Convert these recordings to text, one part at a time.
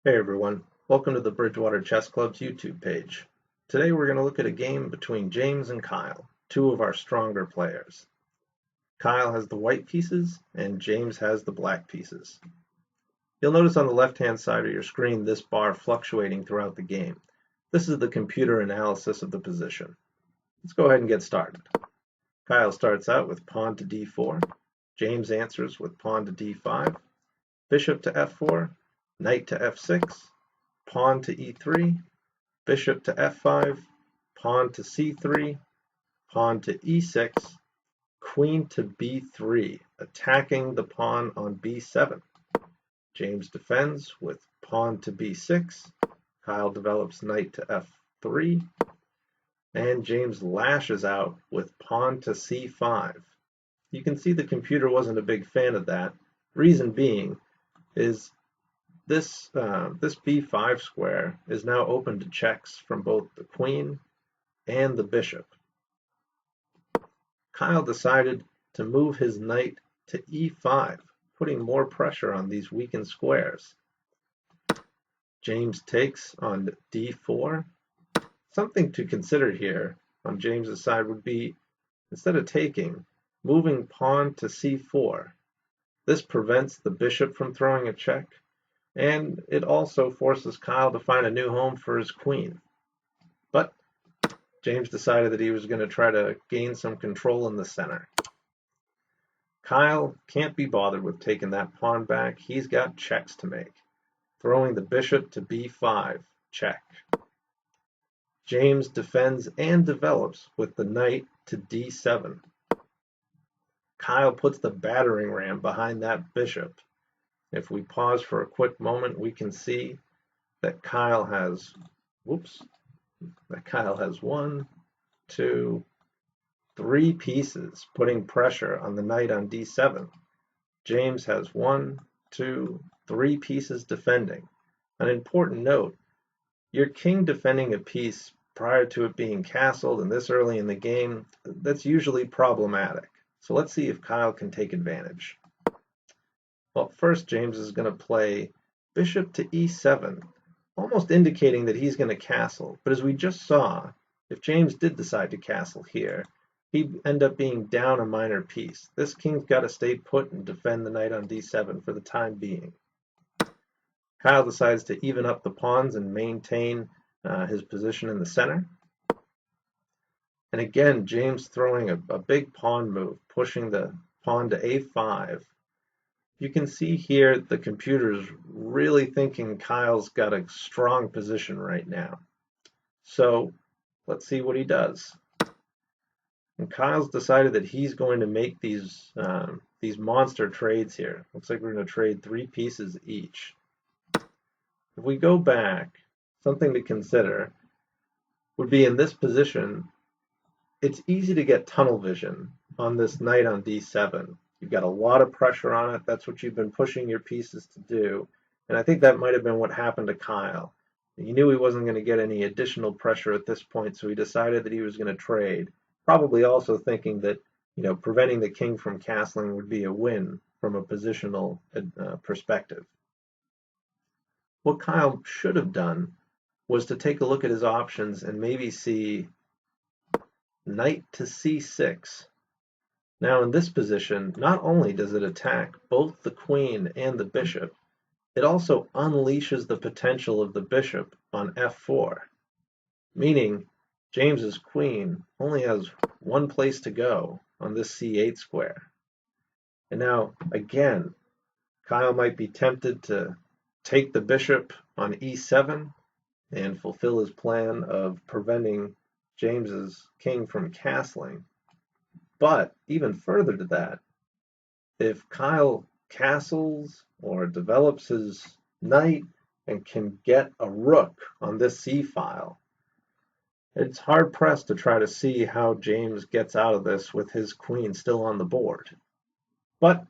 Hey everyone, welcome to the Bridgewater Chess Club's YouTube page. Today we're going to look at a game between James and Kyle, two of our stronger players. Kyle has the white pieces and James has the black pieces. You'll notice on the left-hand side of your screen this bar fluctuating throughout the game. This is the computer analysis of the position. Let's go ahead and get started. Kyle starts out with pawn to d4. James answers with pawn to d5, bishop to f4, knight to f6, pawn to e3, bishop to f5, pawn to c3, pawn to e6, queen to b3, attacking the pawn on b7. James defends with pawn to b6, Kyle develops knight to f3, and James lashes out with pawn to c5. You can see the computer wasn't a big fan of that. Reason being is this b5 square is now open to checks from both the queen and the bishop. Kyle decided to move his knight to e5, putting more pressure on these weakened squares. James takes on d4. Something to consider here on James's side would be, instead of taking, moving pawn to c4. This prevents the bishop from throwing a check, and it also forces Kyle to find a new home for his queen. But James decided that he was going to try to gain some control in the center. Kyle can't be bothered with taking that pawn back. He's got checks to make. Throwing the bishop to b5, check. James defends and develops with the knight to d7. Kyle puts the battering ram behind that bishop. If we pause for a quick moment, we can see that Kyle has, one, two, three pieces putting pressure on the knight on d7. James has one, two, three pieces defending. An important note, your king defending a piece prior to it being castled and this early in the game, that's usually problematic. So let's see if Kyle can take advantage. Well, first James is going to play bishop to e7, almost indicating that he's going to castle. But as we just saw, if James did decide to castle here, he'd end up being down a minor piece. This king's got to stay put and defend the knight on d7 for the time being. Kyle decides to even up the pawns and maintain his position in the center. And again, James throwing a big pawn move, pushing the pawn to a5. You can see here the computer's really thinking Kyle's got a strong position right now. So let's see what he does. And Kyle's decided that he's going to make these monster trades here. Looks like we're going to trade three pieces each. If we go back, something to consider would be in this position, it's easy to get tunnel vision on this knight on d7. You've got a lot of pressure on it. That's what you've been pushing your pieces to do. And I think that might have been what happened to Kyle. He knew he wasn't going to get any additional pressure at this point, so he decided that he was going to trade. Probably also thinking that, preventing the king from castling would be a win from a positional perspective. What Kyle should have done was to take a look at his options and maybe see knight to c6. Now in this position, not only does it attack both the queen and the bishop, it also unleashes the potential of the bishop on f4, meaning James's queen only has one place to go on this c8 square. And now, again, Kyle might be tempted to take the bishop on e7 and fulfill his plan of preventing James's king from castling. But even further to that, if Kyle castles or develops his knight and can get a rook on this c-file, it's hard-pressed to try to see how James gets out of this with his queen still on the board. But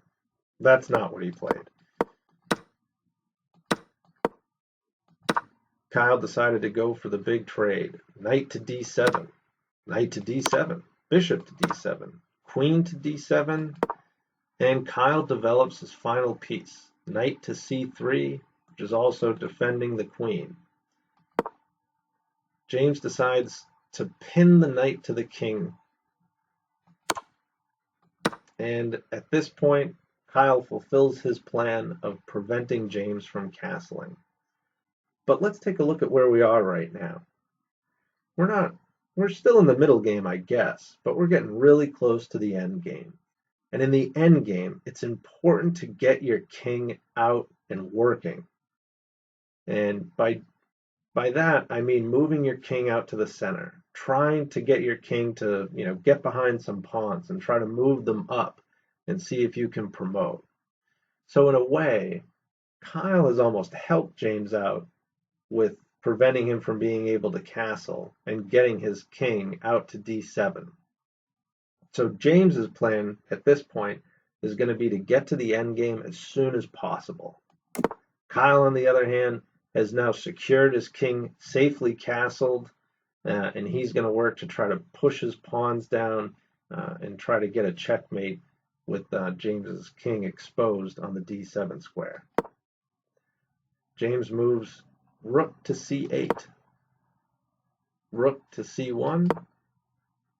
that's not what he played. Kyle decided to go for the big trade. Knight to d7, knight to d7, bishop to d7, queen to d7, and Kyle develops his final piece. Knight to c3, which is also defending the queen. James decides to pin the knight to the king. And at this point, Kyle fulfills his plan of preventing James from castling. But let's take a look at where we are right now. We're still in the middle game, I guess, but we're getting really close to the end game. And in the end game, it's important to get your king out and working. And by that, I mean moving your king out to the center, trying to get your king to, get behind some pawns and try to move them up and see if you can promote. So in a way, Kyle has almost helped James out with preventing him from being able to castle and getting his king out to d7. So James's plan at this point is going to be to get to the endgame as soon as possible. Kyle, on the other hand, has now secured his king, safely castled, and he's going to work to try to push his pawns down and try to get a checkmate with James's king exposed on the d7 square. James moves rook to c8, rook to c1,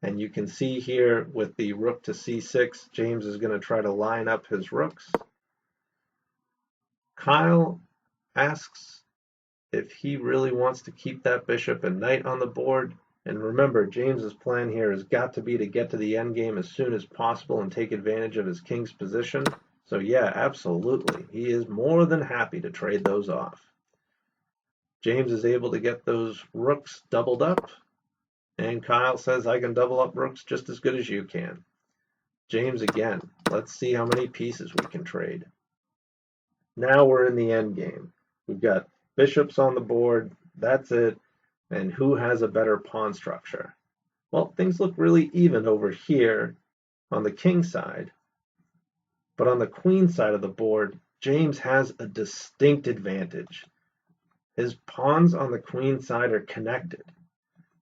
and you can see here with the rook to c6, James is going to try to line up his rooks. Kyle asks if he really wants to keep that bishop and knight on the board. And remember, James's plan here has got to be to get to the endgame as soon as possible and take advantage of his king's position. So yeah, absolutely. He is more than happy to trade those off. James is able to get those rooks doubled up, and Kyle says, I can double up rooks just as good as you can. James again, let's see how many pieces we can trade. Now we're in the end game. We've got bishops on the board, that's it, and who has a better pawn structure? Well, things look really even over here on the king side, but on the queen side of the board, James has a distinct advantage. His pawns on the queen side are connected.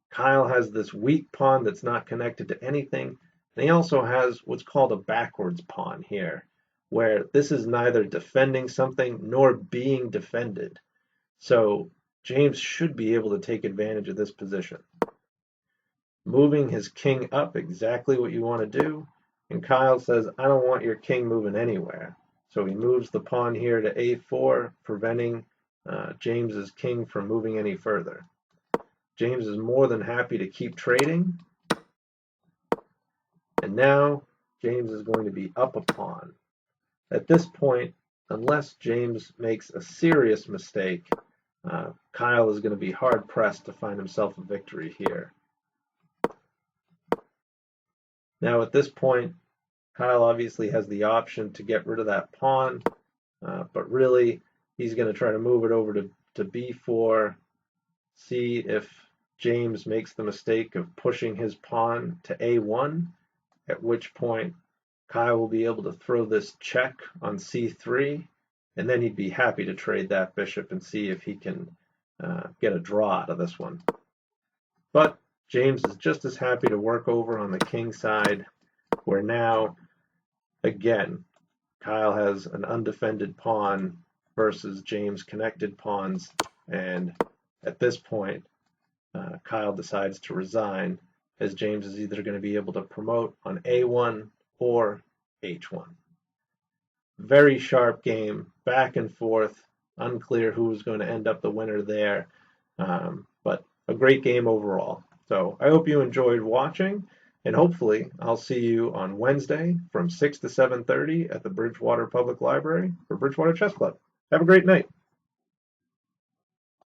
Kyle has this weak pawn that's not connected to anything, and he also has what's called a backwards pawn here, where this is neither defending something nor being defended. So James should be able to take advantage of this position. Moving his king up, exactly what you want to do, and Kyle says, I don't want your king moving anywhere. So he moves the pawn here to a4, preventing James's king from moving any further. James is more than happy to keep trading. And now James is going to be up a pawn. At this point, unless James makes a serious mistake, Kyle is going to be hard pressed to find himself a victory here. Now at this point, Kyle obviously has the option to get rid of that pawn, but really he's going to try to move it over to b4, see if James makes the mistake of pushing his pawn to a1, at which point Kyle will be able to throw this check on c3, and then he'd be happy to trade that bishop and see if he can get a draw out of this one. But James is just as happy to work over on the king side, where now, again, Kyle has an undefended pawn versus James connected pawns, and at this point, Kyle decides to resign, as James is either going to be able to promote on a1 or h1. Very sharp game, back and forth, unclear who was going to end up the winner there, but a great game overall. So I hope you enjoyed watching, and hopefully I'll see you on Wednesday from 6 to 7:30 at the Bridgewater Public Library for Bridgewater Chess Club. Have a great night.